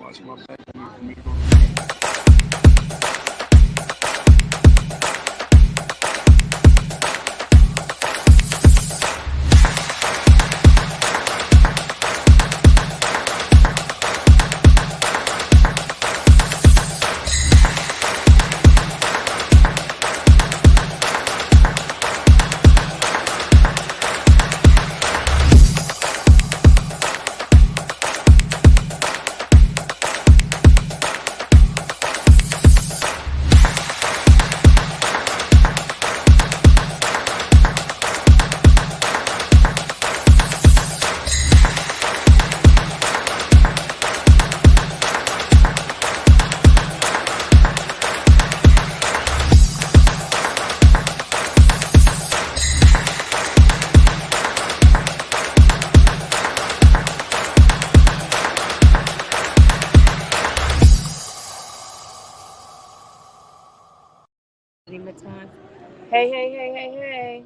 Watch my back. Time. Hey, hey, hey, hey, hey.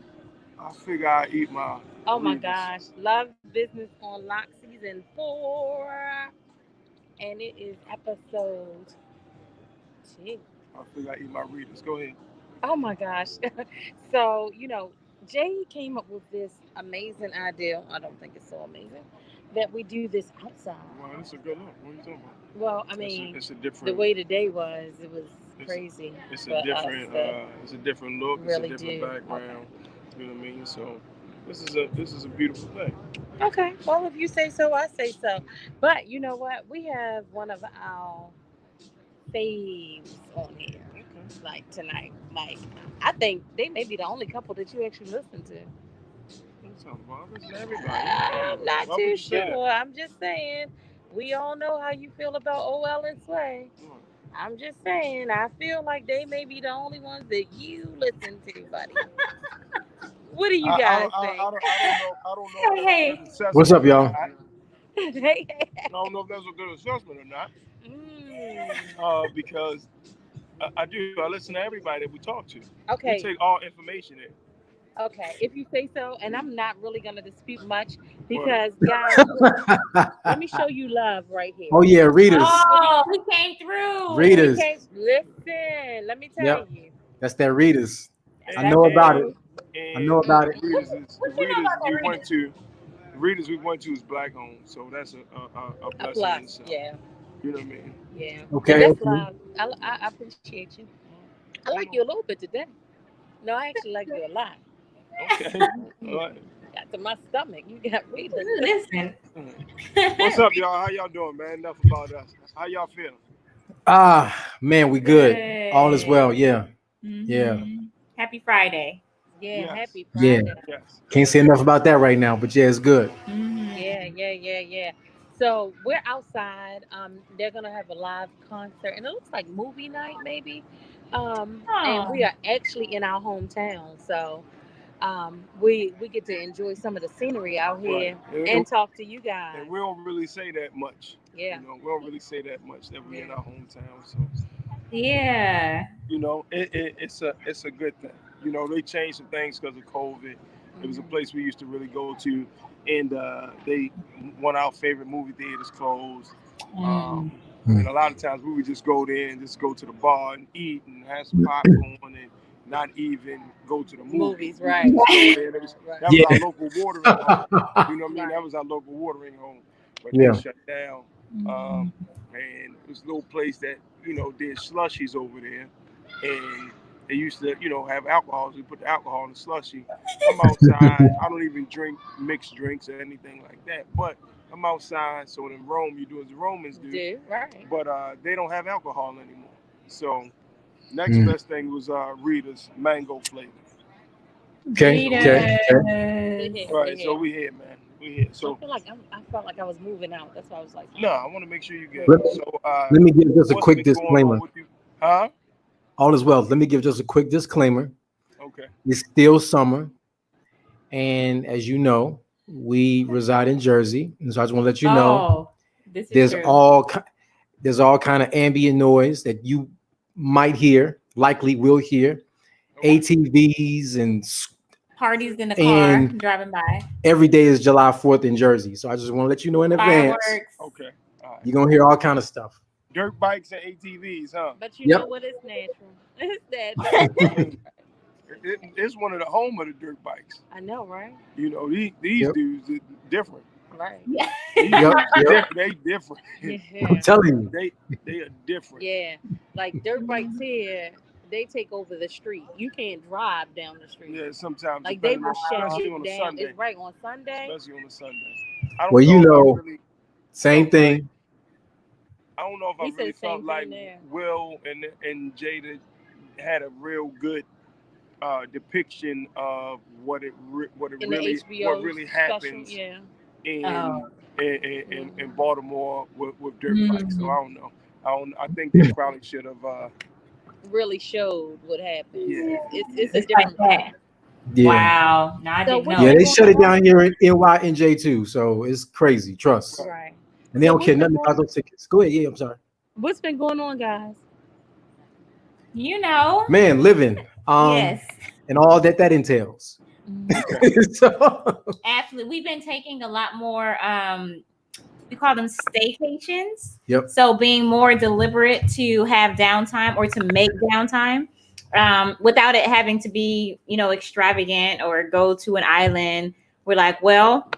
I figure I eat my Oh my Reeves. gosh. Love Business on Lock Season 4. And it is episode 2. I figure I eat my Reeves. Go ahead. Oh my gosh. So, Jay came up with this amazing idea. I don't think it's so amazing that we do this outside. Well, it's a good look. What are you talking about? Well, I It's a, mean, it's a the different. way the day was, it was It's crazy it's for a us different. to It's a different look. It's a really different do. Okay. background. You know what I mean? So this is a beautiful thing. Okay. Well, if you say so, I say so. But you know what? We have one of our faves on here, Okay. like tonight. Like, I think they may be the only couple that you actually listen to. What's up, Bob? Listen to everybody. What you talking I'm about? not Why would too you say that? sure. I'm just saying. We all know how you feel about O.L and Sway. Come on. I'm just saying. I feel like they may be the only ones that you listen to, buddy. What do you I guys don't I, think? I don't I don't know if Hey, that's a good hey. What's assessment up, or y'all? not. Hey, hey, I don't know if that's a good assessment or not. mm. Because I do. I listen to everybody that we talk to. We take Okay, all information in. okay. If you say so, and I'm not really gonna dispute much But because, guys, let me show you love right here. Oh yeah, readers, Let me. Oh, he came through. He readers. can't listen. Let me tell Yep, you. that's that readers. I and That's know about it. and true. I know and about Mm. it. the readers is the What you know readers about we that went reader? to. The readers we went to is black owned, so that's a A blessing in plus, itself. yeah, You know what I mean? yeah, and Okay, that's okay. love. I appreciate you. I Come like on. you a little bit today. No, I actually like you a lot. Okay. All Mm. right. Got to my stomach. You got readers. Listen. What's up, y'all? How y'all doing, man? Enough about us. How y'all feeling? Man, we good. All is well. Good. Yeah, yeah, hmm Happy Friday. Yeah, Yes. happy yeah. Friday. Yes. Can't say enough about that right now, but yeah, it's good. Yeah, hmm yeah, yeah, yeah. So we're outside. They're gonna have a live concert, and it looks like movie night maybe. And Oh, we are actually in our hometown, so we get to enjoy some of the scenery out Right. here And, and talk to you and guys. we don't really say that much. You Yeah, know, we don't really say that much that we in yeah. our hometown. So yeah. it's a good thing. You know, they changed some things because of COVID. It was a Hmm. place we used to really go to, and they one of our favorite movie theaters closed. Um, Mm. and a Mm. lot of times we would just go there and just go to the bar and eat and have some popcorn and not even go to the movies. Movies, We would right, just go Right. there. right, That was our Yeah, local watering hole. You know what I mean? That right. was our local watering hole. But they yeah. shut down. Mm. Um, and it was a little place that, did slushies over there. And they used to, have alcohol. So we put the alcohol in the slushy. I'm outside. I don't even drink mixed drinks or anything like that. But I'm outside. So in Rome, you do as the Romans do. Do right. But they don't have alcohol anymore. So next Mm. best thing was Rita's mango flavor. Okay, So we okay, here. okay. We Mm. here, All we right. So here. we here, man. We here. I So feel like I felt like I was moving out. That's why I was like, no, I want to make sure you get good. Let, it. So let me give just a what's quick been going on disclaimer. with you? Huh? All is well. Let me give just a quick disclaimer. Okay. It's still summer, and as you know, we reside in Jersey, and so I just want to let you know Oh, this is there's true. all there's all kind of ambient noise that you might hear, likely will hear, Okay. ATVs Parties in the car and driving by. every day is July 4th in Jersey. So I just want to let you know in advance. Fireworks. Okay. All right. You're gonna hear all kind of stuff. Dirt bikes and ATVs, huh? But you Yep. know what? It's natural. It's natural. It's one of the home of the dirt bikes. I know, right? You know, these Yep. dudes are different. Right. Yeah. These Yep. dudes, Yep. they different. Yeah. I'm telling you. They are different. Yeah. Like dirt bikes here, they take over the street. You can't drive down the street. Yeah, sometimes Like they depending will on, shut especially you on a down. Sunday. It's right on Sunday. Especially on a Sunday. I don't Well, you know if know, I really same felt thing. I don't know if I He said really the same felt like thing there. Will and Jada had a real good depiction of what it In the really HBO really special, happens yeah. in Oh. in Baltimore with dirt bikes. So Mhm. I don't know. I think they probably should have. Really showed what happened. Yeah. It's a It's like different that. Yeah. Wow. No, I So didn't what know. Yeah, you they going shut it on? down here in NYNJ too. So it's crazy. Trust. Right. And they So don't what's care been nothing about going those tickets. Go ahead. Yeah, I'm sorry. What's been going on, guys? You know. Man, living. Yes. And all that entails. So, Absolutely. We've been taking a lot more we call them staycations. Yep. So being more deliberate to have downtime or to make downtime without it having to be, extravagant or go to an island. We're like, well,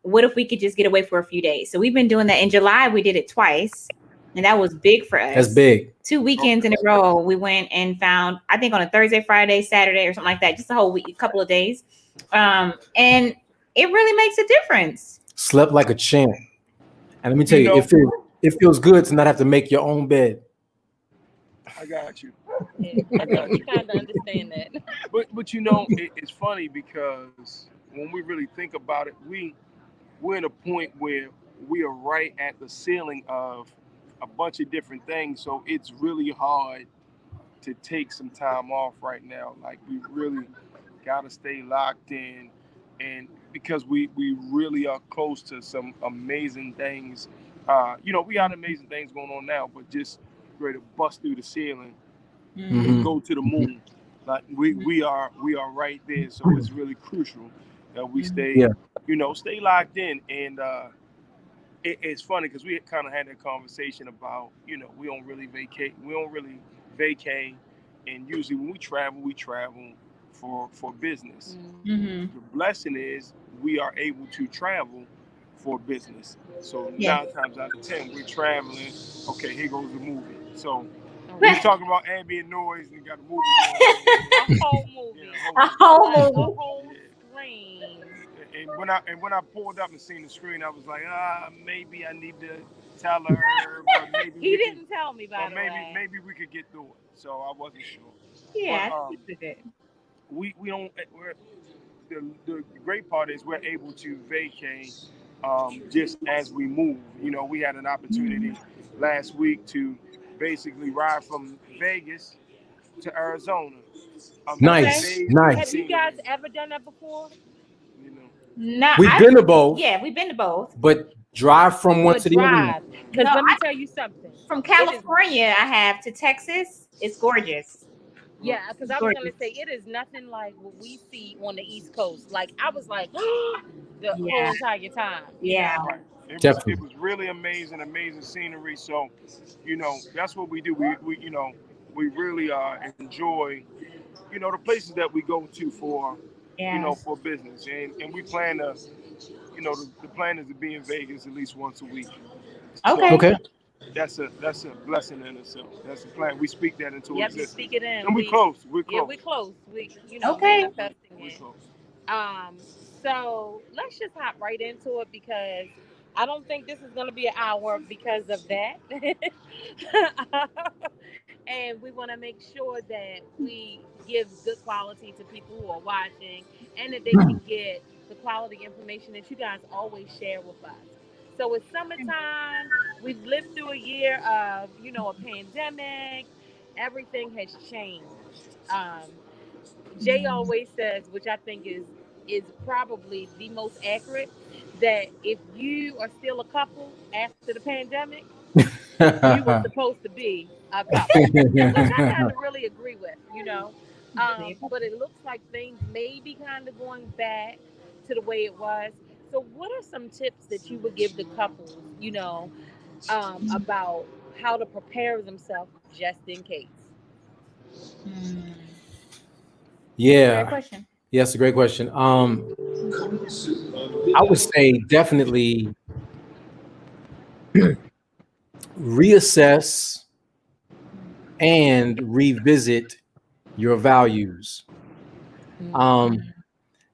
what if we could just get away for a few days? So we've been doing that. In July, we did it twice. And that was big for us. that's big. 2 weekends in a row, we went and found, I think on a Thursday, Friday, Saturday, or something like that, just a whole week, a couple of days. And it really makes a difference. Slept like a champ. And let me tell You you, know- it feels good to not have to make your own bed. I got you. Yeah, I think we kind of understand that. But you know, it's funny because when we really think about it, we're in a point where we are right at the ceiling of a bunch of different things. So it's really hard to take some time off right now. Like we really gotta stay locked in, and because we really are close to some amazing things. We got amazing things going on now, but just ready to bust through the ceiling and go to the moon. Like we are right there. So it's really crucial that we stay stay locked in. And it's funny because we kind of had that conversation about we don't really vacate, and usually when we travel for business. Mm-hmm. The blessing is we are able to travel for business. So Yeah. 9 times out of 10 we're traveling. Okay, here goes the movie. So we talking about ambient noise and got a movie going on. A whole movie. A whole Like a movie. whole screen. And when I pulled up and seen the screen, I was like, maybe I need to tell her, but maybe He didn't tell me, by the way. maybe we could get through it. So I wasn't sure. Yeah. But, we don't. The great part is we're able to vacate just as we move. We had an opportunity last week to basically ride from Vegas to Arizona. Nice. Have you guys ever done that before? We've been to both. Yeah, we've been to both. But drive from one to the other. Because No, let me tell you something. From California, I have to Texas. It's gorgeous. Yeah, because I was going to say, it is nothing like what we see on the East Coast. Like, I was like, the whole entire time. Yeah. Right. It was really amazing scenery. So, that's what we do. We really enjoy, the places that we go to for, for business. And we plan to, the plan is to be in Vegas at least once a week. Okay. So Okay. that's a blessing in itself. That's the plan. We speak that into Yep, existence. speak it in. And we're close. Yeah, we're close. We, Okay. manifesting We're it. close. So let's just hop right into it because I don't think this is going to be an hour because of that. And we want to make sure that we give good quality to people who are watching and that they can get the quality information that you guys always share with us. So it's summertime. We've lived through a year of, a pandemic. Everything has changed. Jay always says, which I think is probably the most accurate, that if you are still a couple after the pandemic, you were supposed to be a couple, which I kind of really agree with, but it looks like things may be kind of going back to the way it was. So what are some tips that you would give the couples, about how to prepare themselves just in case. Mm. Great Yeah. question. Yes, a great question. I would say definitely reassess and revisit your values. Um,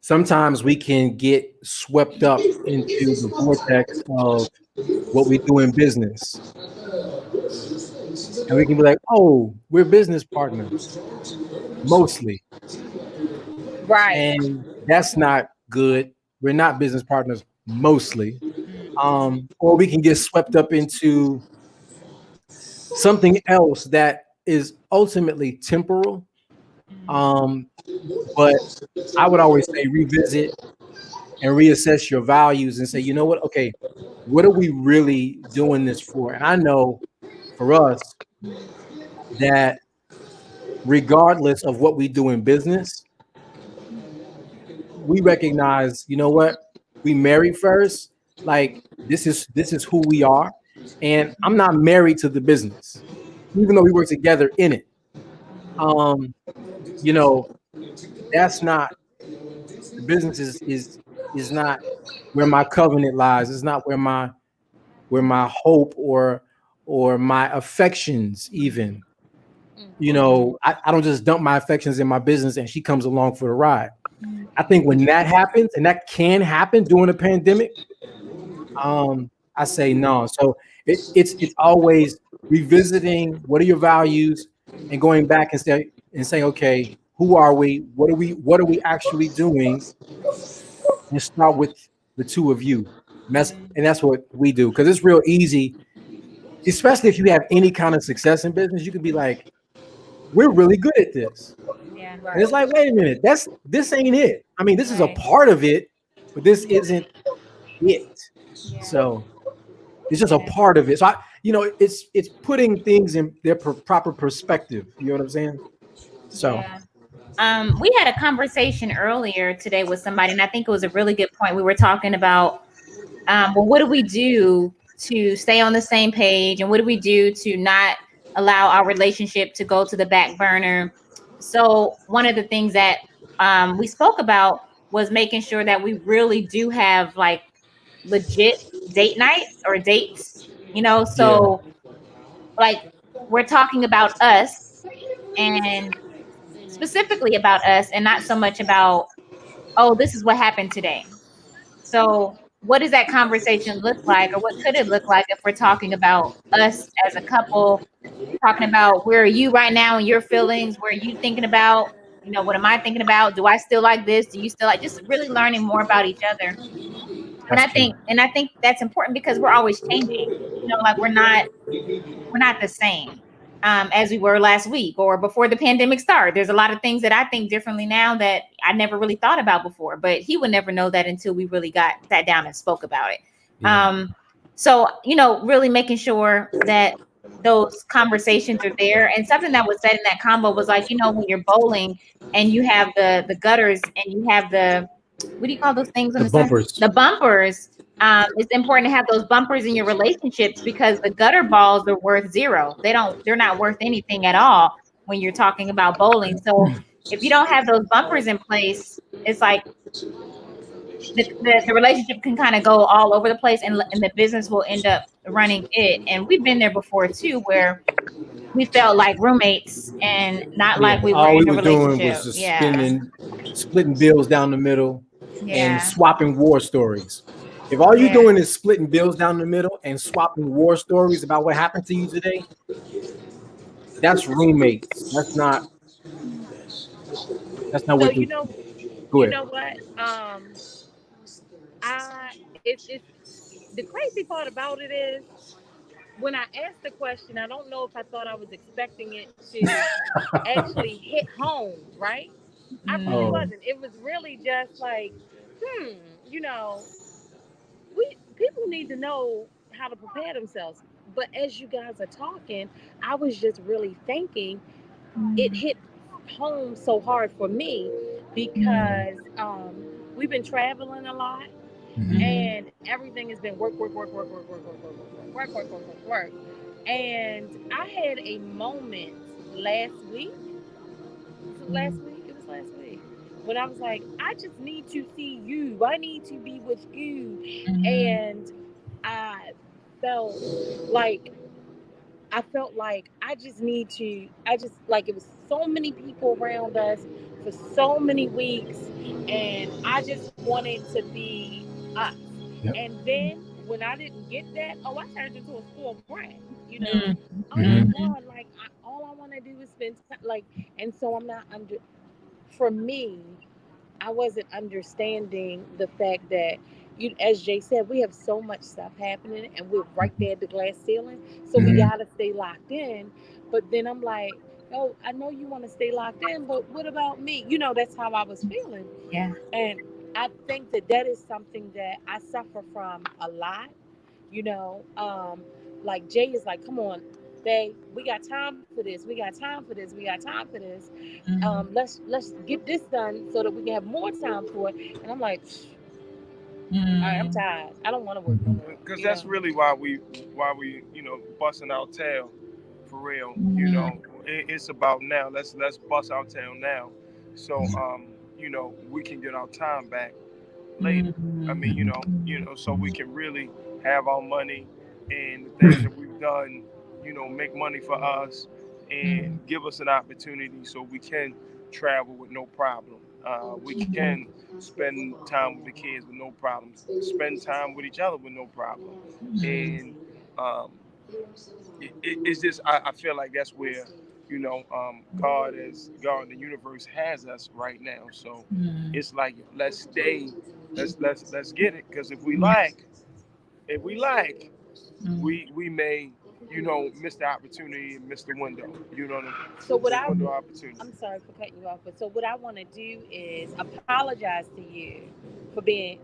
Sometimes we can get swept up into the vortex of what we do in business. And we can be like, oh, we're business partners, mostly. Right. And that's not good. We're not business partners, mostly. Or we can get swept up into something else that is ultimately temporal. Um, but I would always say revisit and reassess your values and say, you know what? Okay, what are we really doing this for? And I know for us that regardless of what we do in business, we recognize, you know what? We married first. Like this is who we are. And I'm not married to the business, even though we work together in it. Um, you know, that's not the business is not where my covenant lies. It's not where my hope or my affections even. I don't just dump my affections in my business and she comes along for the ride. I think when that happens, and that can happen during a pandemic, I say no. So it's always revisiting what are your values and going back and saying, okay, who are we? What are we actually doing? And start with the two of you. And that's what we do, because it's real easy, especially if you have any kind of success in business. You can be like, we're really good at this. Yeah. And it's like, wait a minute, this ain't it. I mean, this is a Right. part of it, but this isn't it. Yeah. So it's just a Yeah. part of it. So it's putting things in their proper perspective. You know what I'm saying? So Yeah. We had a conversation earlier today with somebody, and I think it was a really good point. We were talking about, well, what do we do to stay on the same page, and what do we do to not allow our relationship to go to the back burner? So one of the things that we spoke about was making sure that we really do have like legit date nights or dates, yeah, so like we're talking about us and specifically about us and not so much about, oh, this is what happened today. So what does that conversation look like, or what could it look like if we're talking about us as a couple, talking about where are you right now and your feelings, where are you thinking about, what am I thinking about? Do I still like this? Do you still like, just really learning more about each other. And that's I key. think and I think that's important because we're always changing. Like we're not the same as we were last week or before the pandemic started. There's a lot of things that I think differently now that I never really thought about before, but he would never know that until we really sat down and spoke about it. Yeah. So, really making sure that those conversations are there. And something that was said in that combo was like, when you're bowling and you have the gutters and you have what do you call those things on The the side? bumpers. The bumpers. It's important to have those bumpers in your relationships because the gutter balls are worth zero. They're not worth anything at all when you're talking about bowling. So if you don't have those bumpers in place, it's like the relationship can kind of go all over the place, and the business will end up running it. And we've been there before too, where we felt like roommates and not Yeah. like we were All we in a were doing was relationship. just Yeah. splitting bills down the middle and Yeah. swapping war stories. If all you're Yeah. doing is splitting bills down the middle and swapping war stories about what happened to you today, that's roommates. That's not So what the go you ahead. know what? I it's the crazy part about it is when I asked the question, I don't know if I thought I was expecting it to actually hit home, right? I really Oh, wasn't. It was really just like, hmm, we people need to know how to prepare themselves. But as you guys are talking, I was just really thinking it hit home so hard for me because we've been traveling a lot And everything has been work, work, work, work, work, work, work, work, work, work, work, work, work, work. And I had a moment last week. Was it last week? It was last week. When I was like, I just need to see you. I need to be with you. And I felt like I just need to, I just like it was so many people around us for so many weeks, and I just wanted to be us. Yep. And then when I didn't get that, oh, I turned into a spoiled brat, you know. Oh my Mhm. God, like all I want to do is spend time, like, and so I'm not under. For me, I wasn't understanding the fact that you, as Jay said, we have so much stuff happening and we're right there at the glass ceiling. So we gotta stay locked in. But then I'm like, oh, I know you want to stay locked in, but what about me? You know, that's how I was feeling. Yeah. And I think that that is something that I suffer from a lot. You know, like Jay is like, come on, babe, we got time for this. We got time for this. We got time for this. Let's get this done so that we can have more time for it. And I'm like, all right, I'm tired. I don't want to work no more. Because You that's know. really why we busting our tail for real. It's about now. Let's bust our tail now, so we can get our time back later. I mean, so we can really have our money and the things that we've done, make money for us and give us an opportunity so we can travel with no problem. We can spend time with the kids with no problems, spend time with each other with no problem. And um, it's just, I feel like that's where, God, the universe has us right now. So it's like, let's stay, let's get it. Because if we like, we may, miss the opportunity and miss the window. So what The I, window of opportunity. I'm sorry for cutting you off, but so what I want to do is apologize to you for being.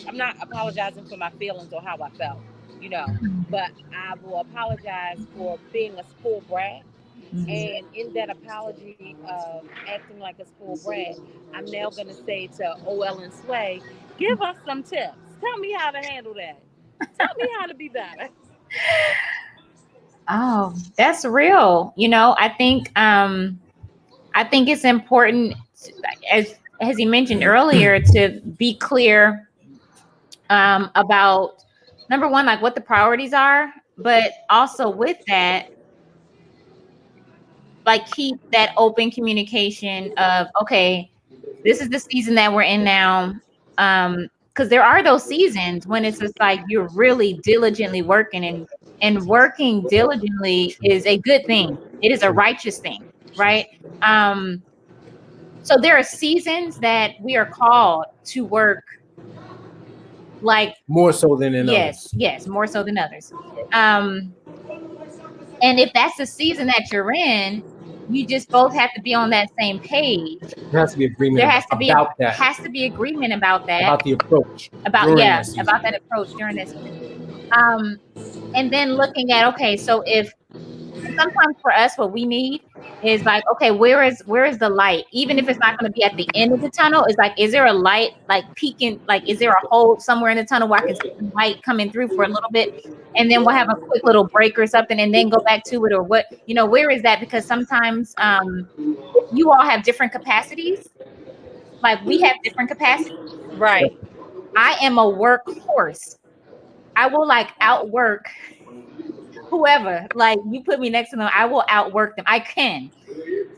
I'm not apologizing for my feelings or how I felt, you know, but I will apologize for being a spoiled brat. And in that apology of acting like a spoiled brat, I'm now going to say to O.L and Sway, give us some tips. Tell me how to handle that. Tell me how to be better. Oh, that's real. I think it's important as he mentioned earlier to be clear about number one, like what the priorities are, but also with that, like keep that open communication of okay, this is the season that we're in now. Because there are those seasons when it's just like you're really diligently working and working diligently is a good thing. It is a righteous thing, right? Um, so there are seasons that we are called to work like More so than in others. yes, more so than others. Um, and if that's the season that you're in, you just both have to be on that same page. There has to be agreement There has to be about that, agreement about that, about the approach about during that season. about that approach during that season. And then looking at okay, so if sometimes for us what we need is like okay, where is the light? Even if it's not going to be at the end of the tunnel, it's like is there a light like peeking, like is there a hole somewhere in the tunnel where I can see the light coming through for a little bit, and then we'll have a quick little break or something and then go back to it, or what, where is that? Because sometimes you all have different capacities, like we have different capacities. Right. I am a workhorse. I will like outwork whoever, like you put me next to them, I will outwork them. I can.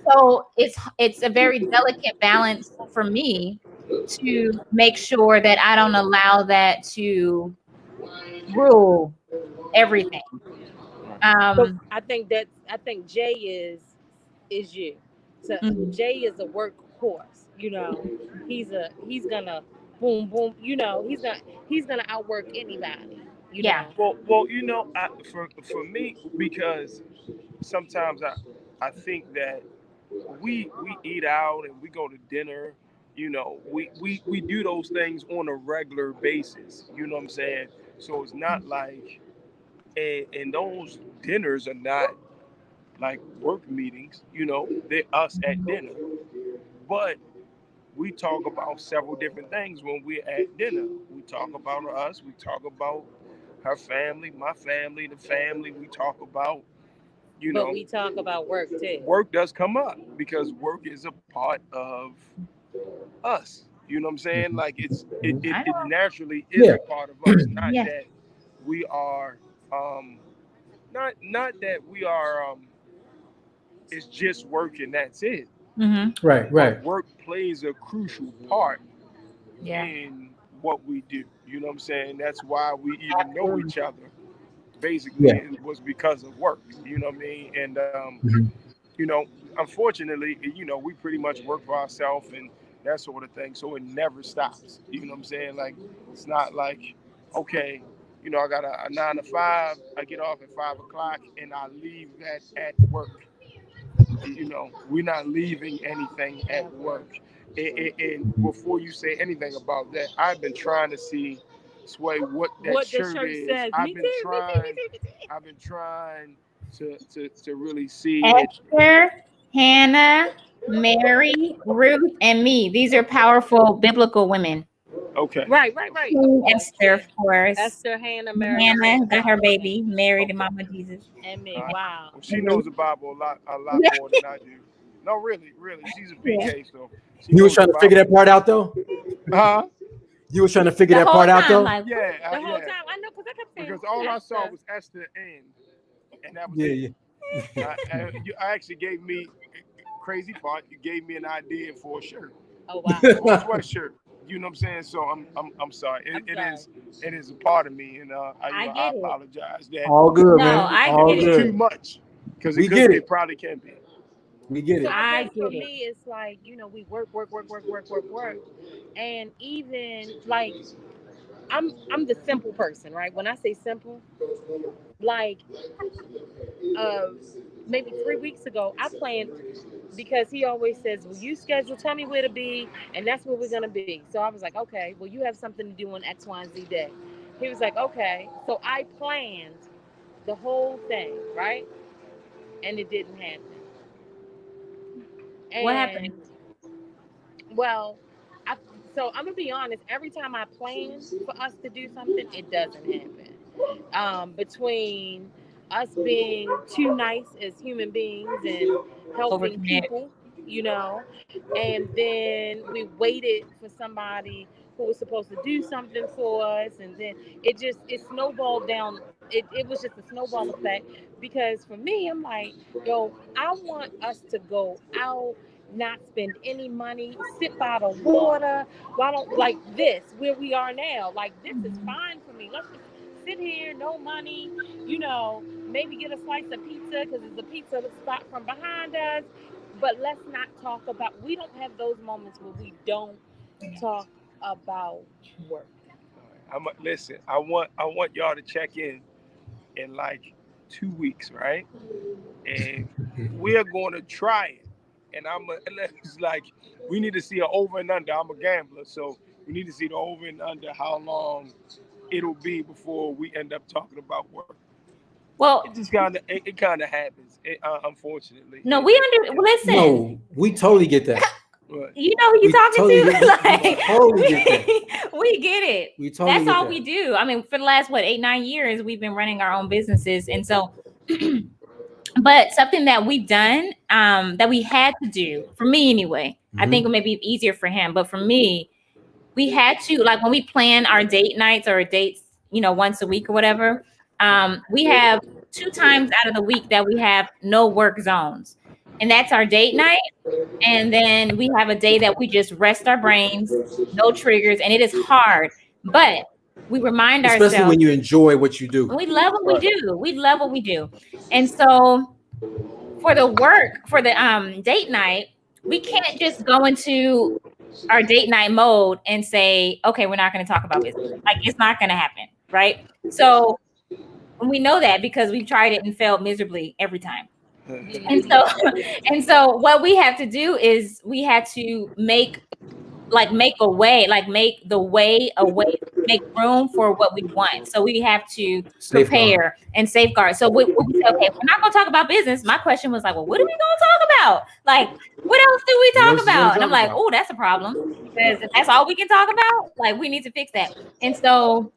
So it's a very delicate balance for me to make sure that I don't allow that to rule everything. So Um, I think Jay is you. So mhm. Jay is a workhorse. He's gonna boom boom. He's gonna outwork anybody. You Yeah. know. Well, for me, because sometimes I think that we eat out and we go to dinner. We do those things on a regular basis. You know what I'm saying? So it's not like, and those dinners are not like work meetings. They're us at dinner. But we talk about several different things when we're at dinner. We talk about us. We talk about her family, my family, the family. We talk about, But we talk about work too. work does come up because work is a part of us. You know what I'm saying? Like it naturally is Yeah. a part of us. Not Yeah. that we are not that we are it's just work and that's it. Mm-hmm. Right. But work plays a crucial part Yeah. in what we do. You know what I'm saying? That's why we even know Absolutely. each other. Basically, Yeah. it was because of work. You know what I mean? And Mhm. you know, unfortunately, we pretty much work for ourselves and that sort of thing. So it never stops. You know what I'm saying? Like it's not like, okay, I got a 9 to 5. I get off at 5 o'clock and I leave that at work. We're not leaving anything at work. And before you say anything about that, I've been trying to see, Sway, what that What the shirt shirt is. says. I've Me been too, me too, me trying. too, me too. I've been trying to really see it. Esther, Hannah, Mary, Ruth, and me. These are powerful biblical women. Okay. Right. Queen Esther, of course. Esther, Hannah, Mary, Hannah got her Ruth, baby, married to Okay. Mama Jesus. and me. All right. Wow. Well, she knows the Bible a lot more than I do. No, really. She's a Yeah. PK, so she You was knows trying the to figure Bible. that part out though. Huh? You was trying to figure The that whole part out time, though. like, Yeah, The whole yeah. time I know because I kept saying Because all I saw Esther. was Esther and that was Yeah, it. yeah. I actually gave me crazy part. You gave me an idea for a shirt, Oh wow. for a sweatshirt. You know what I'm saying? So I'm sorry. I'm It sorry. is it is a part of me, and I I get it. apologize that All good, No, man. I All get it's it. too good. much because We get it. it probably can be. We get So it. I I guess for get it. me, it's like we work, and even like I'm the simple person, right? When I say simple, like uh maybe 3 weeks ago, I planned because he always says, "Well, you schedule, tell me where to be, and that's where we're gonna be." So I was like, "Okay, well, you have something to do on X, Y, and Z day." He was like, "Okay." So I planned the whole thing, right? And it didn't happen. What happened? And well, I, so I'm gonna be honest. Every time I plan for us to do something, it doesn't happen. Between us being too nice as human beings and helping Overcommit. people, and then we waited for somebody who was supposed to do something for us, and then it snowballed down. It was just a snowball effect because for me, I'm like, yo, I want us to go out, not spend any money, sit by the water. Why don't like this where we are now? Like this is fine for me. Let's just sit here, no money, maybe get a slice of pizza because there's a pizza spot from behind us. But let's not talk about. We don't have those moments where we don't talk about work. Listen. I want y'all to check in like 2 weeks, right? And we're going to try it. And it's like we need to see an over and under. I'm a gambler, so we need to see the over and under how long it'll be before we end up talking about work. Well, It just kind of happens, unfortunately. no, we listen. No, we totally get that. Right. You know who you We talking totally to? get- we Like, totally get we get it. We totally That's get all that. we do. I mean, for the last 8-9 years, we've been running our own businesses, and so. But something that we've done, that we had to do, for me anyway, I think it may be easier for him, but for me, we had to, like, when we plan our date nights or dates, once a week or whatever, we have 2 times out of the week that we have no work zones, and that's our date night. And then we have a day that we just rest our brains, no triggers, and it is hard, but we remind Especially ourselves when you enjoy what you do. we love what we Right. do. We love what we do. And so for the date night, we can't just go into our date night mode and say, okay, we're not going to talk about business. Like, it's not going to happen, right? So we know that because we've tried it and failed miserably every time. And so what we have to do is we had to make like make a way, like make the way a way, make room for what we want. So we have to Safeguard. prepare and safeguard. So we say, okay, we're not gonna talk about business. My question was like, well, what are we gonna talk about? Like, what else do we What talk else you wanna about? And talk I'm like, about? oh, that's a problem because if that's all we can talk about, like we need to fix that. And so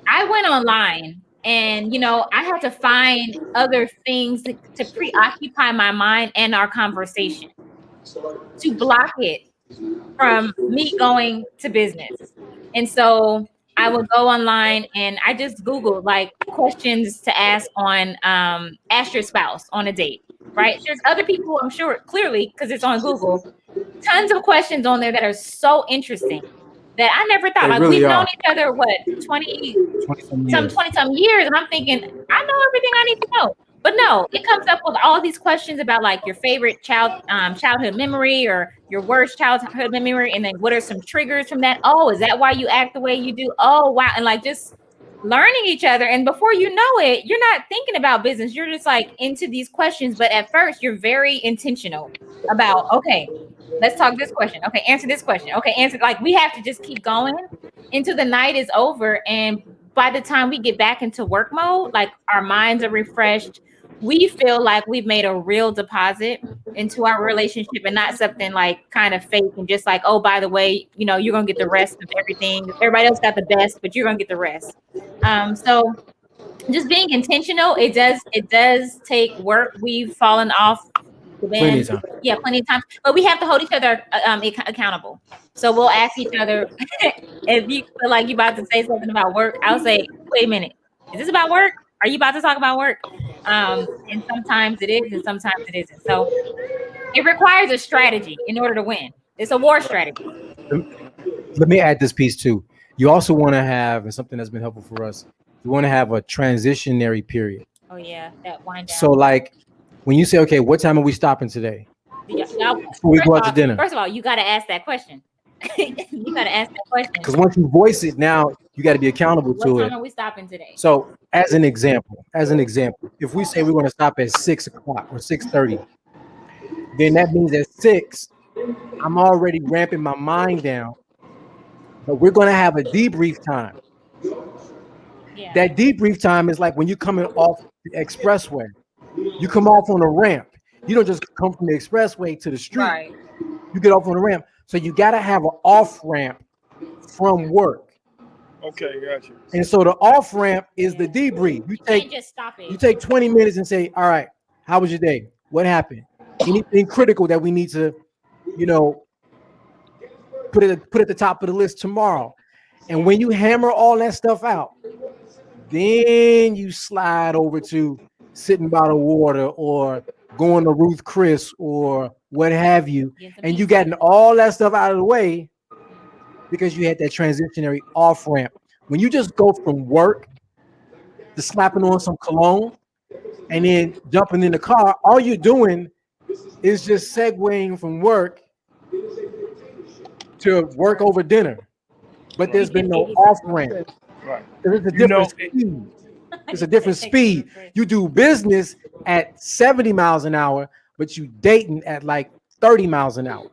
I went online and, I had to find other things to preoccupy my mind and our conversation to block it from me going to business. And so I would go online and I just Googled like questions to ask on ask your spouse on a date, right? There's other people, I'm sure, clearly, because it's on Google, tons of questions on there that are so interesting that I never thought. They Like really we've known are. each other, what, 20 20-some years. 20 some years, and I'm thinking I know everything I need to know. But no, it comes up with all these questions about like your favorite childhood memory or your worst childhood memory, and then what are some triggers from that? Oh, is that why you act the way you do? Oh, wow. And like just learning each other, and before you know it, you're not thinking about business, you're just like into these questions. But at first you're very intentional about, okay, let's talk this question, okay, answer this question, okay, answer. Like we have to just keep going until the night is over, and by the time we get back into work mode, like our minds are refreshed, we feel like we've made a real deposit into our relationship and not something like kind of fake and just like, oh, by the way, you're gonna get the rest of everything. Everybody else got the best, but you're gonna get the rest. So just being intentional, it does take work. We've fallen off the Plenty band, of time. yeah, plenty of times, but we have to hold each other accountable. So we'll ask each other if you feel like you're about to say something about work. I'll say, wait a minute, is this about work? Are you about to talk about work? And sometimes it is, and sometimes it isn't. So it requires a strategy in order to win. It's a war strategy. Let me add this piece too. You also want to have, and something that's been helpful for us, you want to have a transitionary period. Oh yeah, that wind down. So like when you say, okay, what time are we stopping today? Before we go out to dinner. First of all, you got to ask that question. You got to ask that question. Because once you voice it, now you got to be accountable to What it. time are we stopping today? So as an example, if we say we're going to stop at 6:00 or 6:30, then that means at 6, I'm already ramping my mind down. But we're going to have a debrief time. Yeah. That debrief time is like when you're coming off the expressway. You come off on a ramp. You don't just come from the expressway to the street. Right. You get off on the ramp. So you got to have an off ramp from work. Okay, gotcha. And so the off ramp is the debrief. You can't just stop it. You take 20 minutes and say, all right, how was your day? What happened? Anything critical that we need to, put at the top of the list tomorrow. And when you hammer all that stuff out, then you slide over to sitting by the water or going to Ruth Chris or what have you. And you gotten all that stuff out of the way because you had that transitionary off ramp. When you just go from work to slapping on some cologne and then jumping in the car, all you're doing is just segueing from work to work over dinner. But there's been no off ramp. Right. There's a different speed. It's a different speed. You do business at 70 miles an hour, but you dating at like 30 miles an hour.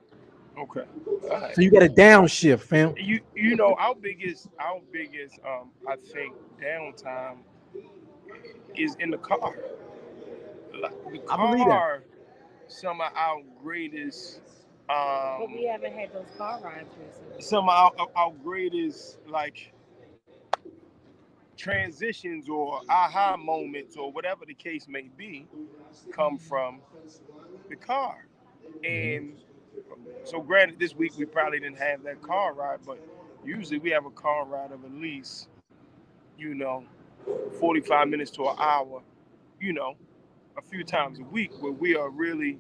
Okay. Right. So you got a downshift, fam. Our biggest I think downtime is in the car. The car, some of our greatest but we haven't had those car rides recently. Some of our greatest like transitions or aha moments or whatever the case may be come from the car. And so granted, this week we probably didn't have that car ride, but usually we have a car ride of at least 45 minutes to an hour, a few times a week where we are really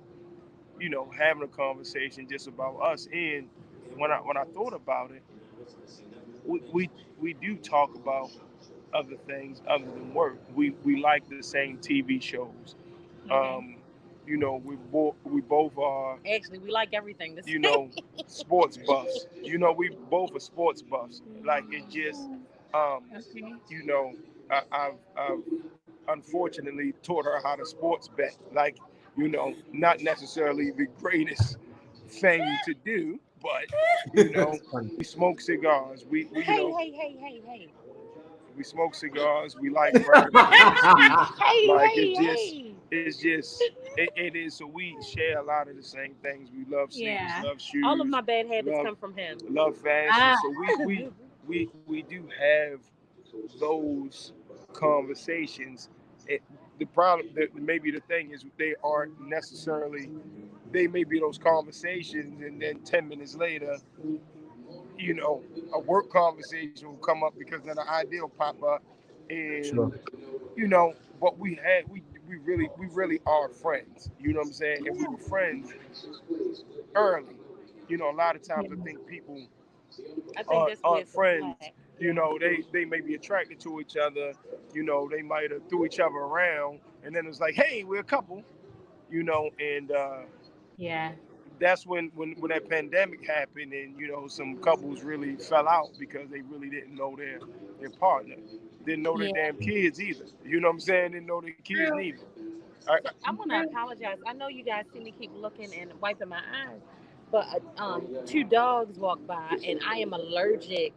having a conversation just about us. And when I thought about it, we do talk about other things other than work. We like the same TV shows. We both are. Actually, we like everything. Sports buffs. We both are sports buffs. Like it just, I've unfortunately taught her how to sports bet. Like, not necessarily the greatest thing to do, but you know, It's funny. we smoke cigars. We you know Hey. we smoke cigars. We like bourbons. Like Hey. it is. So we share a lot of the same things. We love sneakers, Yeah. love shoes, All of my bad habits love come from him. love fashion. Ah. So we do have those conversations. It, the problem, maybe the thing is, they aren't necessarily. They may be those conversations, and then 10 minutes later, you know, a work conversation will come up because then an idea will pop up, and Sure. you know, but we really are friends. You know what I'm saying? And we were friends early. You know, a lot of times I think people I think that's where aren't it's friends. slack. You know, they may be attracted to each other. You know, they might have threw each other around, and then it's like, hey, we're a couple. You know, and Yeah. that's when that pandemic happened, and you know, some couples really fell out because they really didn't know their partner, didn't know their Yeah. damn kids either. You know what I'm saying? Didn't know their kids True. neither. So I want to apologize. I know you guys see me keep looking and wiping my eyes, but two dogs walk by, and I am allergic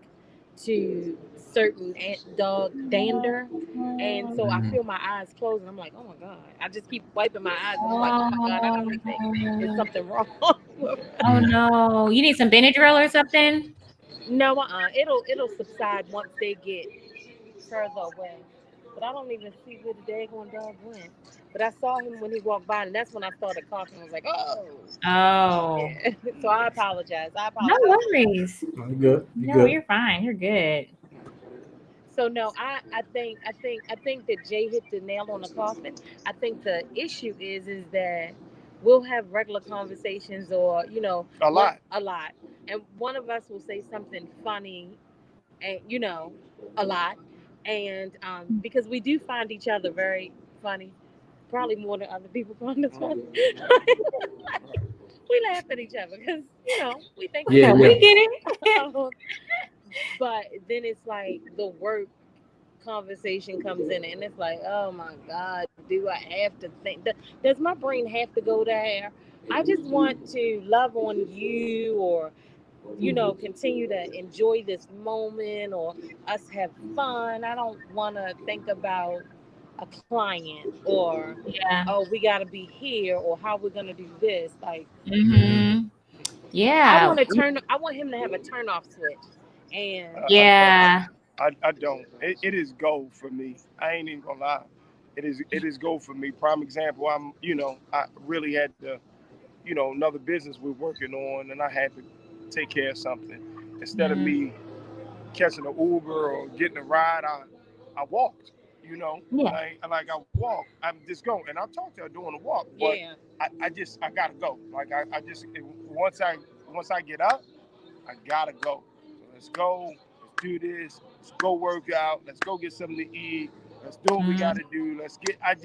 to certain dog dander, and so I Mhm. feel my eyes close, and I'm like, oh my god. I just keep wiping my eyes, and I'm like, oh my god. I know they think there's something wrong. Oh no. You need some Benadryl or something? No, it'll subside once they get further away. But I don't even see where the daggone dog went. But I saw him when he walked by, and that's when I started coughing. I was like, oh, Oh. yeah. So I apologize. No worries. No, you good. You No, good. you're fine. You're good. So no, I think that Jay hit the nail on the coffin. I think the issue is that we'll have regular conversations, or A lot. a lot, and one of us will say something funny, and a lot, and because we do find each other very funny, probably more than other people find us funny. We laugh at each other because we think Yeah, Yeah, yeah. we get it. but then it's like the work conversation comes in, and it's like, oh my god, do I have to think? Does my brain have to go there? I just want to love on you, or continue to enjoy this moment, or us have fun. I don't want to think about a client, or Yeah. oh, we got to be here, or how we're going to do this. Like, Mm-hmm. I Yeah. want to turn. I want him to have a turn off switch, and Yeah. I don't. It is go for me. I ain't even gonna lie. It is go for me. Prime example. I really had to, another business we're working on, and I had to take care of something. Instead of Mm. me catching an Uber or getting a ride, I walked. Yeah. I walk. I'm just going, and I talk to her doing the walk, but yeah, I gotta go. Like I just once I get up, I gotta go. So let's go. Let's do this. Let's go work out. Let's go get something to eat. Let's do what we Mm. gotta do. Let's get. I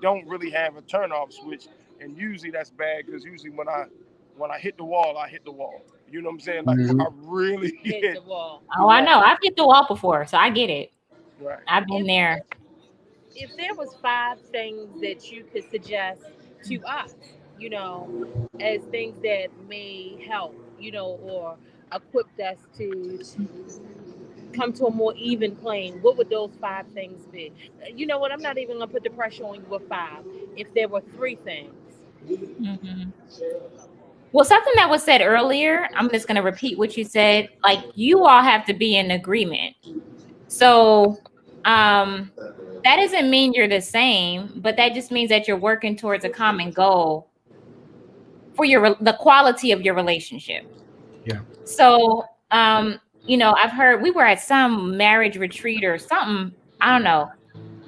don't really have a turn off switch, and usually that's bad because usually when I hit the wall, I hit the wall. You know what I'm saying? Like Mhm. I really hit hit the wall. the Oh, I wall. know. I've hit the wall before, so I get it. Right. I've been If there. if there was 5 things that you could suggest to us, as things that may help, or equip us to come to a more even plane, what would those 5 things be? You know what? I'm not even gonna put the pressure on you with 5. If there were 3 things, Mhm. Well, something that was said earlier, I'm just going to repeat what you said. Like, you all have to be in agreement. So, that doesn't mean you're the same, but that just means that you're working towards a common goal for the quality of your relationship. Yeah. So, I've heard we were at some marriage retreat or something, I don't know,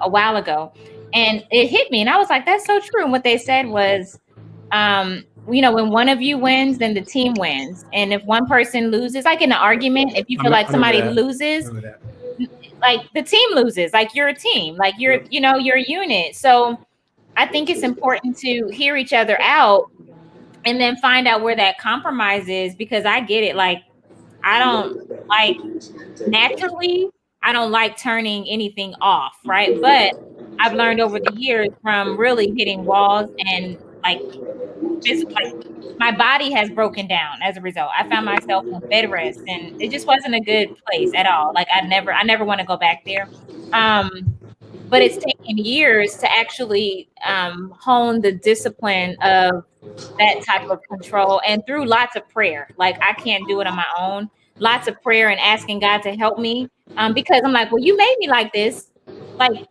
a while ago, and it hit me, and I was like, that's so true. And what they said was, when one of you wins, then the team wins. And if one person loses, like in an argument, if you feel like I remember somebody that. loses, I remember that. like the team loses, like you're a team, like you're a unit. So I think it's important to hear each other out and then find out where that compromise is, because I get it. Like, I don't like naturally, I don't like turning anything off, right? But I've learned over the years from really hitting walls and like my body has broken down as a result. I found myself on bed rest, and it just wasn't a good place at all. Like I never want to go back there. But it's taken years to actually hone the discipline of that type of control, and through lots of prayer. Like I can't do it on my own. Lots of prayer and asking God to help me, because I'm like, well, you made me like this. Like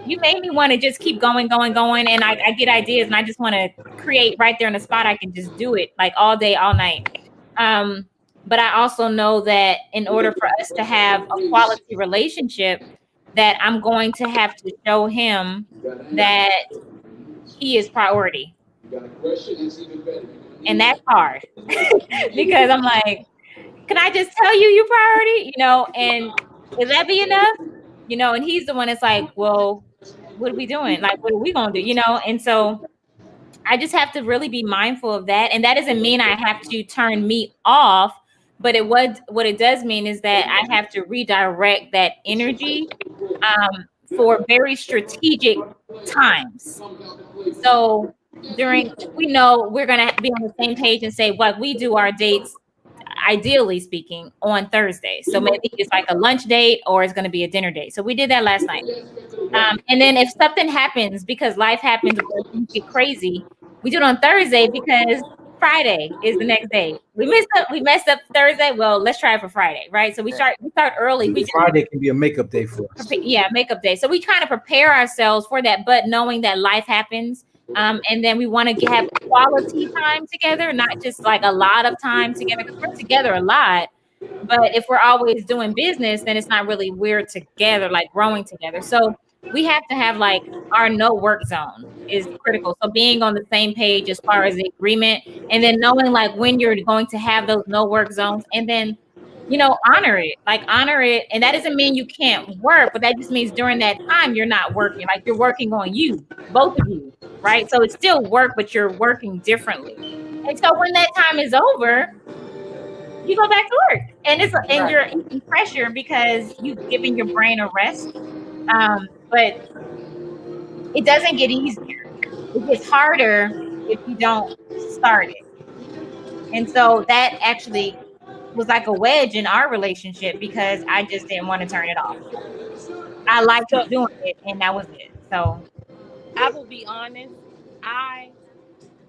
you made me want to just keep going, and I get ideas, and I just want to create right there on the spot. I can just do it like all day, all night. But I also know that in order for us to have a quality relationship, that I'm going to have to show him that he is priority. And that's hard because I'm like, can I just tell you priority? And will that be enough? And he's the one that's like, well, what are we doing? Like, what are we gonna do? And so I just have to really be mindful of that. And that doesn't mean I have to turn me off, but what it does mean is that I have to redirect that energy for very strategic times. So we know we're gonna be on the same page and say what we do our dates, ideally speaking, on Thursday. So maybe it's like a lunch date or it's going to be a dinner date. So we did that last night. And then if something happens, because life happens, or things get crazy, we do it on Thursday because Friday is the next day. We messed up Thursday. Well, let's try it for Friday, right? So we start early. Friday can be a makeup day for us. Yeah, makeup day. So we kind of prepare ourselves for that, but knowing that life happens. And then we want to have quality time together, not just like a lot of time together, because we're together a lot. But if we're always doing business, then it's not really we're together, like growing together. So we have to have like our no work zone is critical. So being on the same page as far as the agreement, and then knowing like when you're going to have those no work zones, and then honor it. And that doesn't mean you can't work, but that just means during that time you're not working. Like you're working on you, both of you, right? So it's still work, but you're working differently. And so when that time is over, you go back to work, and you're eating pressure because you've given your brain a rest. But it doesn't get easier. It gets harder if you don't start it. And so that actually was like a wedge in our relationship because I just didn't want to turn it off. I liked doing it, and that was it. So I will be honest. I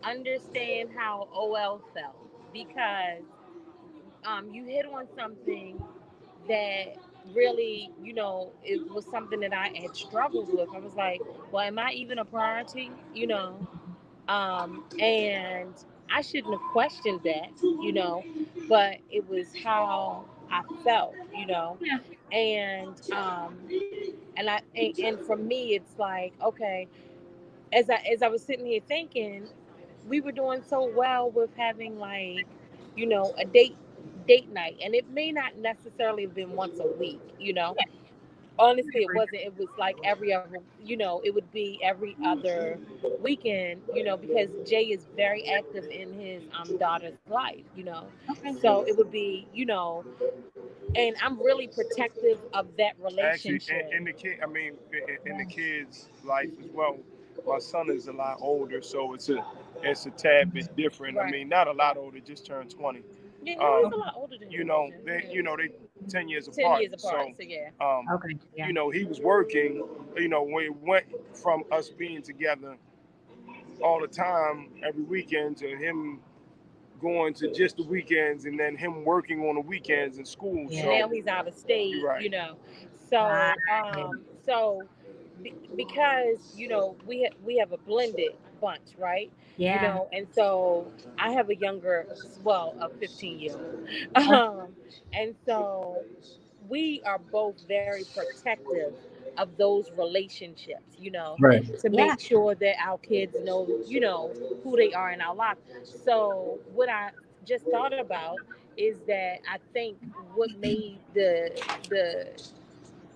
understand how OL felt because you hit on something that really, it was something that I had struggled with. I was like, well, am I even a priority? And I shouldn't have questioned that, but it was how I felt, yeah, and for me, it's like, okay, as I was sitting here thinking, we were doing so well with having like, a date night, and it may not necessarily have been once a week, honestly. It wasn't. It was like every other, it would be every other weekend, because Jay is very active in his daughter's life, okay. so it would be, and I'm really protective of that Actually, relationship. in the kid, I mean, in the kid's life as well. My son is a lot older, so it's a tad bit different. I Right. mean, not a lot older, just turned 20. Yeah, no, he's a lot older than They 10 years 10 apart. years apart. So yeah. Okay. Yeah. He was working. When it went from us being together all the time, every weekend, to him going to just the weekends, and then him working on the weekends in school. Yeah. So Now he's out of state, Right. So, Right. so because we have a blended bunch, right? Yeah. And so I have a younger, well, a 15-year-old, and so we are both very protective of those relationships, Right. to Yeah. make sure that our kids know, who they are in our life. So what I just thought about is that I think what made the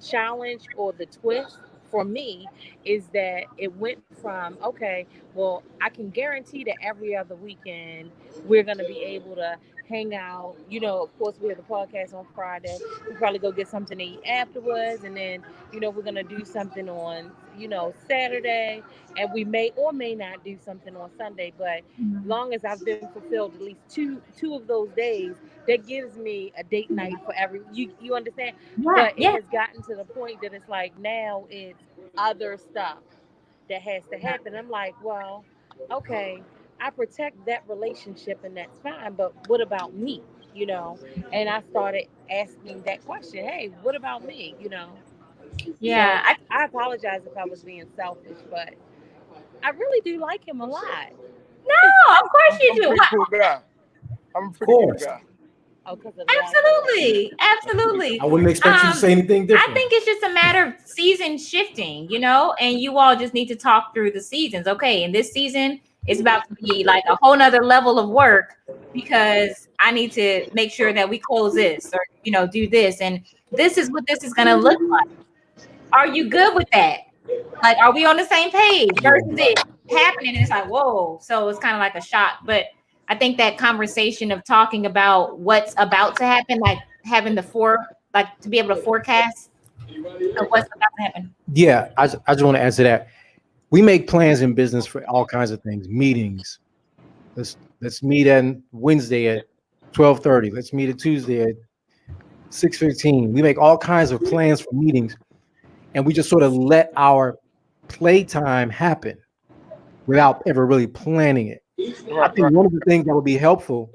challenge or the twist for me is that it went from, okay, well, I can guarantee that every other weekend we're going to be able to hang out. Of course, we have the podcast on Friday. We probably go get something to eat afterwards, and then we're gonna do something on Saturday, and we may or may not do something on Sunday. But long as I've been fulfilled at least two of those days, that gives me a date night for every. You understand? Yeah, But it yeah, has gotten to the point that it's like now it's other stuff that has to happen. I'm like, well, okay, I protect that relationship and that's fine, but what about me? You know? And I started asking that question, hey, what about me? yeah. So I apologize if I was being selfish, but I really do like him a lot. No, of course you I'm a do. pretty cool guy. I'm a Of pretty cool course. guy. Oh, because of the last Absolutely, conversation. absolutely. I wouldn't expect you to say anything I different. think it's just a matter of season shifting, and you all just need to talk through the seasons. Okay, and this season is about to be like a whole nother level of work because I need to make sure that we close this or do this, and this is what this is going to look like. Are you good with that? Like, are we on the same page versus it happening? And it's like, whoa. So it's kind of like a shock. But I think that conversation of talking about what's about to happen, like having like to be able to forecast of what's about to happen. Yeah, I just want to answer that. We make plans in business for all kinds of things. Meetings. Let's meet on Wednesday at 12:30. Let's meet at Tuesday at 6:15. We make all kinds of plans for meetings, and we just sort of let our playtime happen without ever really planning it. I Right, think right. one of the things that would be helpful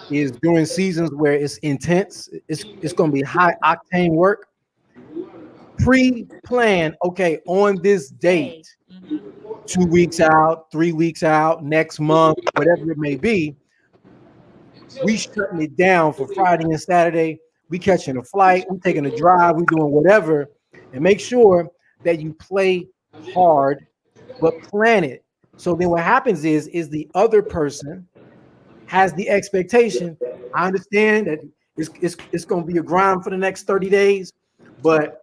is during seasons where it's intense, it's going to be high octane work. Pre-plan, okay, on this date, 2 weeks out, 3 weeks out, next month, whatever it may be, we shutting it down for Friday and Saturday. We catching a flight, we taking a drive, we doing whatever, and make sure that you play hard, but plan it. So then what happens is the other person has the expectation. I understand that it's going to be a grind for the next 30 days, but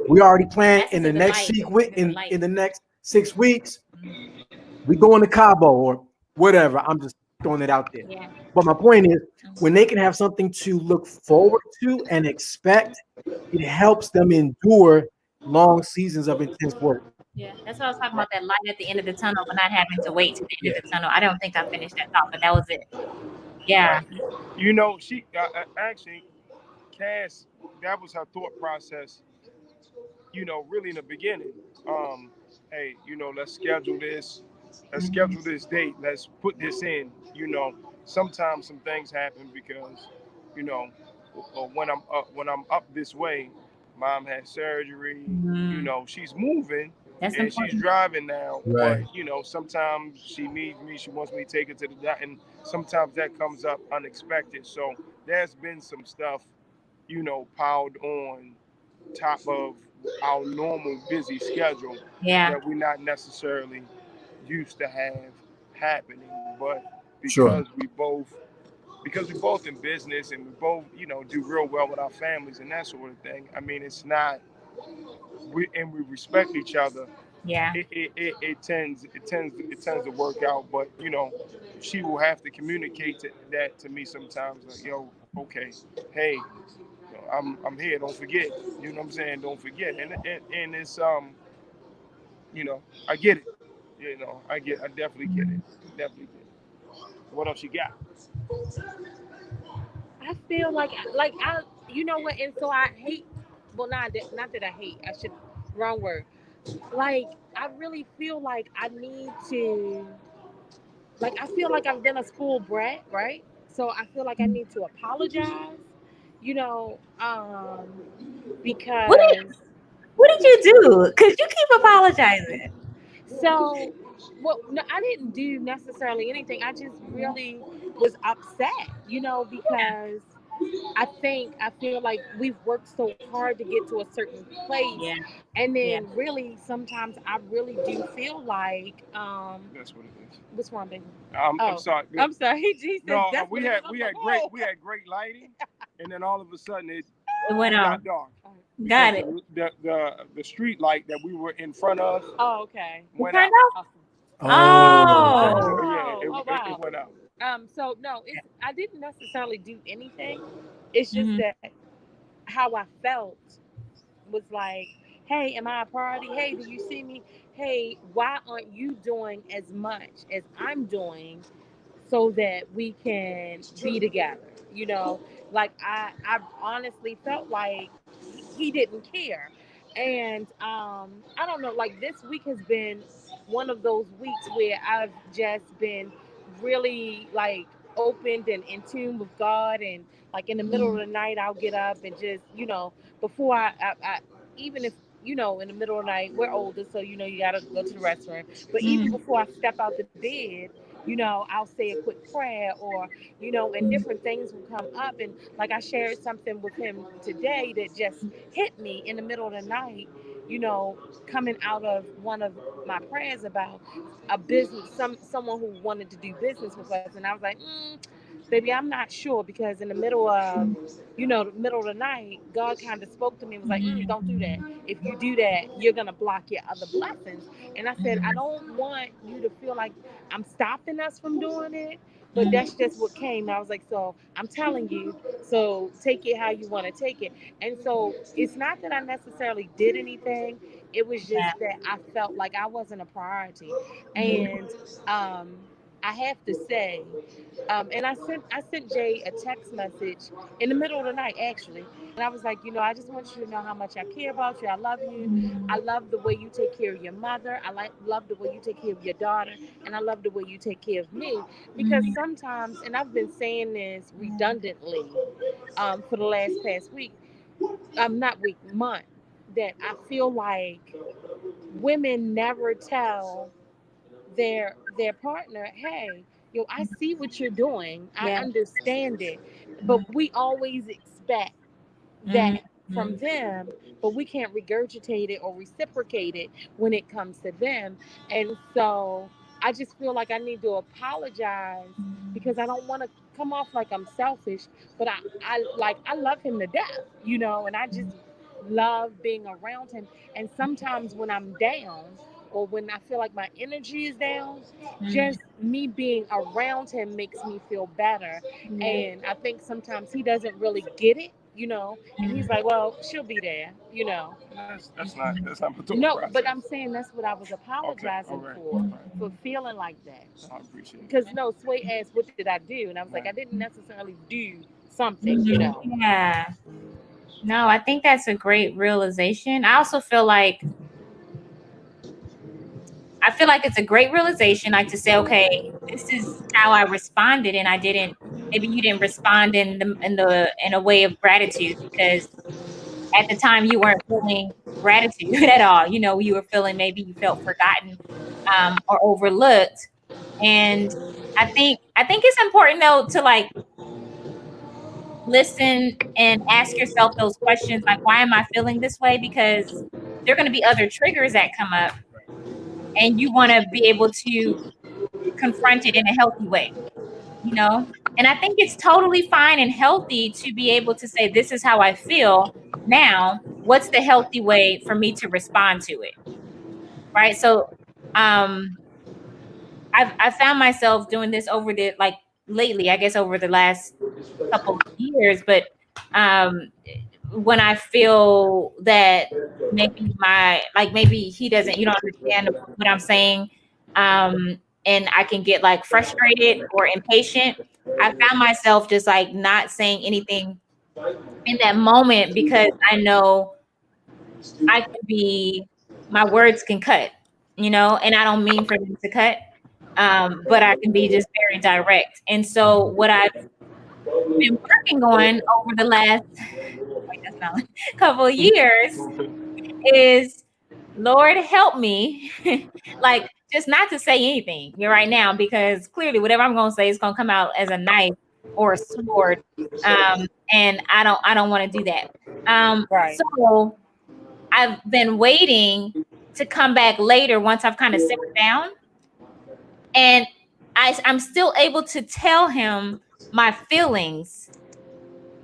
we already planned That's in the the next delight. sequence The in delight. the next 6 weeks. We going to Cabo or whatever. I'm just throwing it out there. Yeah. But my point is, when they can have something to look forward to and expect, it helps them endure long seasons of intense work. Yeah. That's what I was talking about, that light at the end of the tunnel, but not having to wait to the end of the tunnel. I don't think I finished that thought, but that was it. Yeah. Right. She actually, Cass, that was her thought process. Really in the beginning. Hey, let's schedule this. Let's schedule this date. Let's put this in. Sometimes some things happen because, you know, when I'm up this way, mom had surgery. Mhm. She's moving That's and she's important. driving now. Right. But sometimes she needs me. She wants me to take her to the doctor, and sometimes that comes up unexpected. So there's been some stuff, piled on top of our normal busy schedule Yeah. that we're not necessarily used to have happening. But Sure. because we both in business and we both, do real well with our families and that sort of thing. I mean, it's not we respect each other. Yeah. It tends to work out, but she will have to communicate that to me sometimes. Like, yo, okay, hey, I'm here. Don't forget. You know what I'm saying? Don't forget. And it's I get it. I definitely get it. Definitely get it. What else you got? I feel like I you know what, and so I hate, well, not that I hate, I should, wrong word. Like, I really feel like I need to, like, I feel like I've been a school brat, right? So I feel like I need to apologize, you know, What did because What did you do? Because you keep apologizing. so, well, no, I didn't do necessarily anything. I just really was upset, because I feel like we've worked so hard to get to a certain place, Yeah. and Yeah. then really sometimes I really do feel like That's what it is. what's wrong, baby? I'm Oh, sorry. I'm sorry. Jesus, No, that's we what it had is. we I'm had like, great whoa. we had great lighting, and then all of a sudden It went it off. got dark because Got it. the street light that we were in front of Oh, okay. It went turned out. off. Awesome. Oh, Oh. Yeah, Oh, wow. it went out. So no, it's I didn't necessarily do anything. It's just Mm-hmm. that how I felt was like, hey, am I a priority? Hey, do you see me? Hey, why aren't you doing as much as I'm doing so that we can be together? You know, like I honestly felt like he didn't care. And I don't know, like this week has been one of those weeks where I've just been really like opened and in tune with God. And like in the middle of the night I'll get up and just, before I even if, in the middle of the night, we're older, so you gotta go to the restroom. But even Mm-hmm. before I step out the bed, I'll say a quick prayer, or and different things will come up. And like I shared something with him today that just hit me in the middle of the night, you know, coming out of one of my prayers about a business, someone who wanted to do business with us. And I was like, baby, I'm not sure, because in the middle of, the middle of the night, God kind of spoke to me and was like, don't do that. If you do that, you're going to block your other blessings. And I said, I don't want you to feel like I'm stopping us from doing it, but that's just what came. I was like, so I'm telling you, so take it how you want to take it. And so it's not that I necessarily did anything. It was Yeah. just that I felt like I wasn't a priority. Mhm. And I have to say, and I sent Jay a text message in the middle of the night, actually. And I was like, I just want you to know how much I care about you. I love you. I love the way you take care of your mother. Love the way you take care of your daughter. And I love the way you take care of me. Because sometimes, and I've been saying this redundantly for the past week, not week, month, that I feel like women never tell their partner, hey, I see what you're doing, I Yeah. understand it, but we always expect that from Mhm. them, but we can't regurgitate it or reciprocate it when it comes to them. And so I just feel like I need to apologize, because I don't want to come off like I'm selfish, but I love him to death, and I just love being around him. And sometimes when I'm down, or when I feel like my energy is down, just me being around him makes me feel better. Yeah. And I think sometimes he doesn't really get it, and he's like, well, she'll be there. That's not my thought No, but process. I'm saying that's what I was Okay, all apologizing right, for all right. feeling like that. No, I appreciate it. Because no, Sway asked, what did I do? And I was like, I Right. didn't necessarily do something. Mhm. Yeah. No, I think that's a great realization. I feel like it's a great realization, like to say, okay, this is how I responded, and I didn't. Maybe you didn't respond in a way of gratitude, because at the time you weren't feeling gratitude at all. You were feeling, maybe you felt forgotten, or overlooked. And I think it's important though to like listen and ask yourself those questions, like, why am I feeling this way? Because there are going to be other triggers that come up, and you want to be able to confront it in a healthy way, you know? And I think it's totally fine and healthy to be able to say, this is how I feel. Now, what's the healthy way for me to respond to it? Right. So um I found myself doing this over the like lately, I guess over the last couple of years, but um when I feel that maybe he doesn't, you don't understand what I'm saying, and I can get like frustrated or impatient, I found myself just like not saying anything in that moment, because I know I can be my words can cut, and I don't mean for them to cut, but I can be just very direct. And so what I've been working on over the last that's not couple of years is, Lord help me, like just not to say anything right now, because clearly whatever I'm going to say is going to come out as a knife or a sword, and I don't want to do that. Right. So I've been waiting to come back later once I've kind of simmered down, and I'm still able to tell him my feelings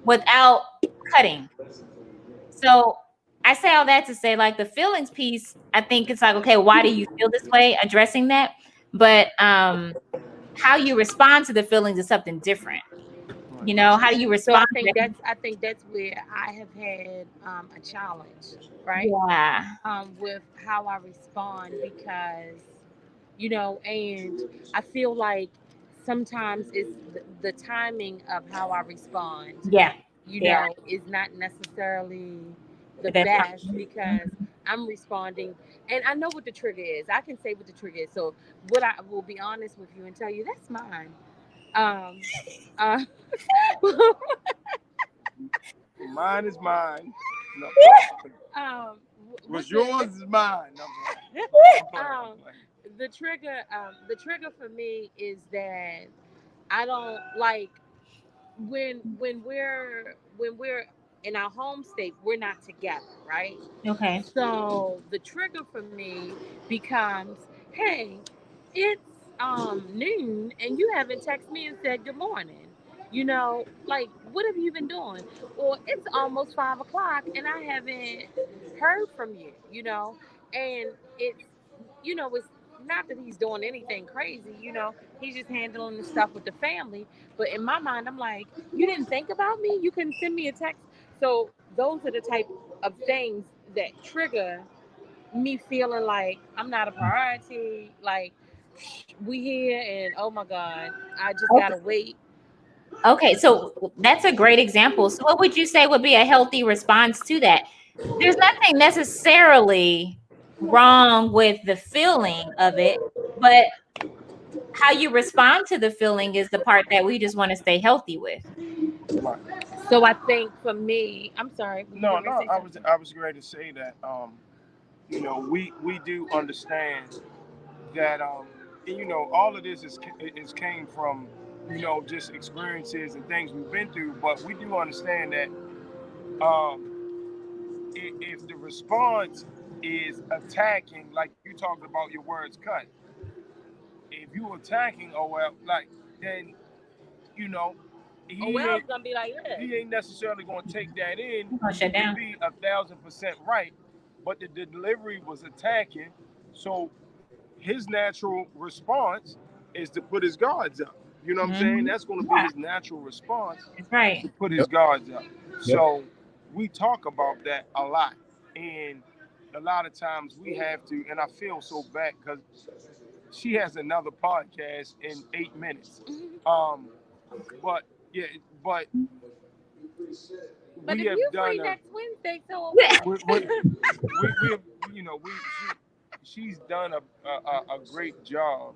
without cutting. So I say all that to say, like, the feelings piece, I think it's like, okay, why do you feel this way? Addressing that. But how you respond to the feelings is something different. You know, how do you So respond? I think that's where I have had a challenge, right? Yeah. With how I respond because and I feel like sometimes it's the timing of how I respond, Yeah. Yeah. is not necessarily the The best best option. because I'm responding and I know what the trigger is. I can say what the trigger is. So what I will be honest with you and tell you that's mine. Um, uh, Mine is mine. No, um, what's what yours the, is mine. No, I'm playing. um, the trigger for me is that I don't like when we're in our home state, we're not together, right? Okay. So the trigger for me becomes, hey, it's noon and you haven't texted me and said good morning. Like what have you been doing? Or it's almost 5 o'clock and I haven't heard from you, and it's not that he's doing anything crazy, he's just handling the stuff with the family. But in my mind, I'm like, you didn't think about me? You couldn't send me a text? So those are the type of things that trigger me feeling like I'm not a priority. Like we here and oh my God, I just gotta wait. Okay, so that's a great example. So what would you say would be a healthy response to that? There's nothing necessarily wrong with the feeling of it, but how you respond to the feeling is the part that we just want to stay healthy with. Right. So I think for me, I'm sorry. were you No, getting ready no. to say I was something? I was ready to say that. We do understand that all of this is came from just experiences and things we've been through, but we do understand that if the response is attacking, like you talked about your words cut, if you attacking like then you know Oh, he L's ain't gonna be like this. he ain't necessarily going to take that in We're gonna shut to down. be 1,000% right, but the delivery was attacking. So his natural response is to put his guards up. You know what I'm saying? Mhm. That's going to be Yeah, his natural response, that's is to right. put his Yep. guards up. Yep. So we talk about that a lot, and a lot of times we have to. And I feel so bad because she has another podcast in 8 minutes. Um, but yeah, but But we if have you done free a next Wednesday, so we have she's done a great job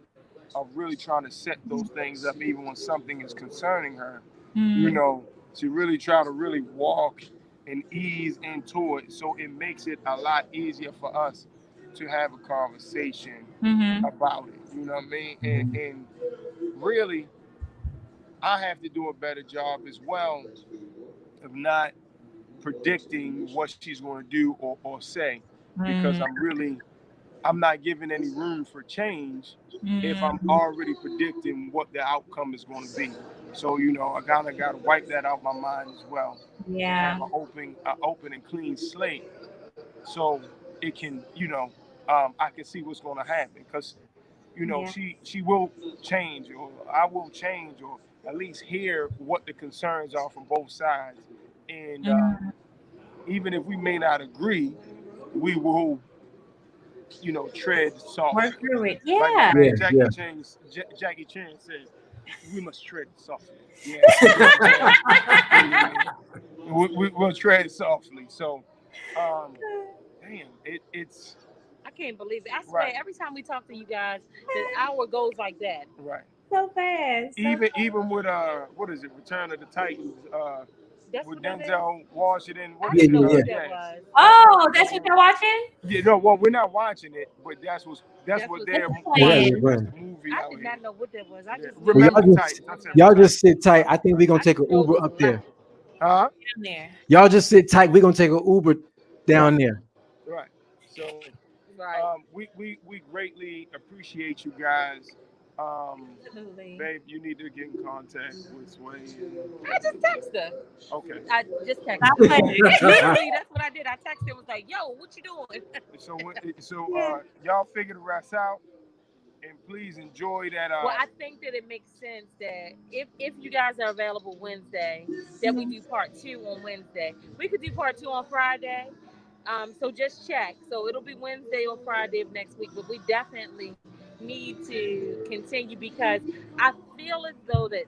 of really trying to set those things up even when something is concerning her, you Mm, know to really try to really walk and ease into it, so it makes it a lot easier for us to have a conversation mhm. about it, you know what I mean? and, Mhm. and really I have to do a better job as well of not predicting what she's going to do or say, because Mm, I'm not giving any room for change if I'm mm. already predicting what the outcome is going to be. So I kind of got to wipe that out my mind as well, and have Yeah, an open and clean slate, so it can I can see what's going to happen, because yeah. she will change, or I will change, or at least hear what the concerns are from both sides, and Mm. even if we may not agree, we will tread Work softly. through it. Like my Yeah. man Yeah. Jackie Yeah. Chan, Jackie Chan says, we must tread softly. Yeah, you know what I'm saying? We'll tread softly. So, damn, it's I can't believe it. I swear, right, every time we talk to you guys, the hour goes like that. right. So fast. So Even with what is it, Return of the Titans, That's with what that is. Denzel Washington. What I is Yeah. didn't it? know Yeah. Yeah. what that Yeah, was. I didn't know oh, what that that's what was. you're watching? yeah. No, well, we're not watching it, but that's That's what what's That's they're the Yeah. plan. Yeah. marketing as Right. the movie I out did here. not know what that was. I Yeah. just Well, know Remember y'all the just Titans. I said y'all Return. just sit tight. I think we're gonna I take just an know it Uber was up live there. Huh? Down there. Y'all just sit tight. We're gonna take an Uber Right. down there. Right. So, right. we greatly appreciate you guys. Um, Absolutely. Babe, you need to get in contact with Sway. I just texted her. Okay. I just texted Stop her. playing. Literally, that's what I did. I texted her, was like, yo, what you doing? So Yeah. y'all figure the rest out. and please enjoy that. Well, I think that it makes sense that if you guys are available Wednesday, that we do part 2 on Wednesday. We could do part 2 on Friday. So just check. So it'll be Wednesday or Friday of next week, but we definitely need to continue because I feel as though that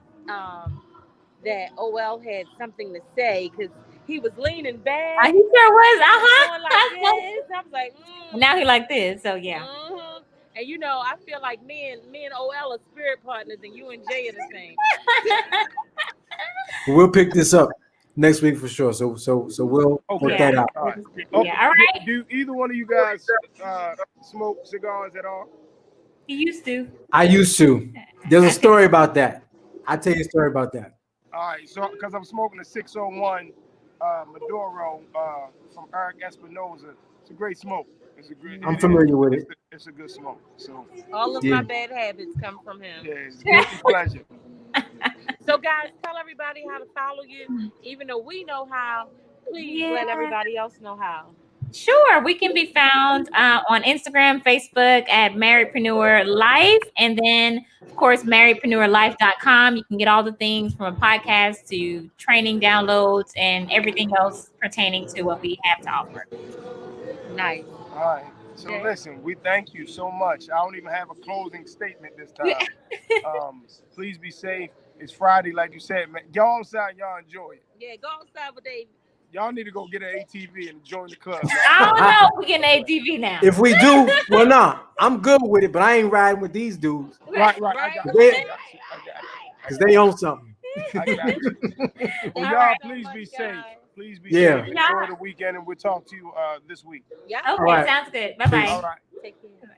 O.L had something to say because he was leaning back. He sure was. Going like this. I was like, Now he like this. So yeah. Mm-hmm. And you know, I feel like me and O.L are spirit partners, and you and Jay are the same. We'll pick this up next week for sure. So we'll put that out. All right. Yeah, all right. Do either one of you guys smoke cigars at all? He used to. I used to. There's a story about that. I'll tell you a story about that. All right, so because I'm smoking a 601 Maduro from Eric Espinosa. It's a great smoke. It's a great. I'm familiar with it. It's a good smoke. So all of my bad habits come from him. Yeah, it's a pleasure. So guys, tell everybody how to follow you. Even though we know how, please let everybody else know how. Sure, we can be found on Instagram, Facebook at MarriedPreneur Life, and then of course MarriedPreneurLife.com. You can get all the things from a podcast to training downloads and everything else pertaining to what we have to offer. Nice. All right. So listen, we thank you so much. I don't even have a closing statement this time. Please be safe. It's Friday, like you said, man. Y'all outside, y'all enjoy it. Yeah, go outside with David. Y'all need to go get an ATV and join the club. Man. I don't know if we get an ATV now. If we do, well, nah, I'm good with it, but I ain't riding with these dudes. Right. Because they own something. I got you. Well, y'all, right, please oh be my safe. God. Please be Yeah. safe. Enjoy the weekend, and we'll talk to you this week. Yeah. Okay, All right. sounds good. Bye-bye. All right. Take care.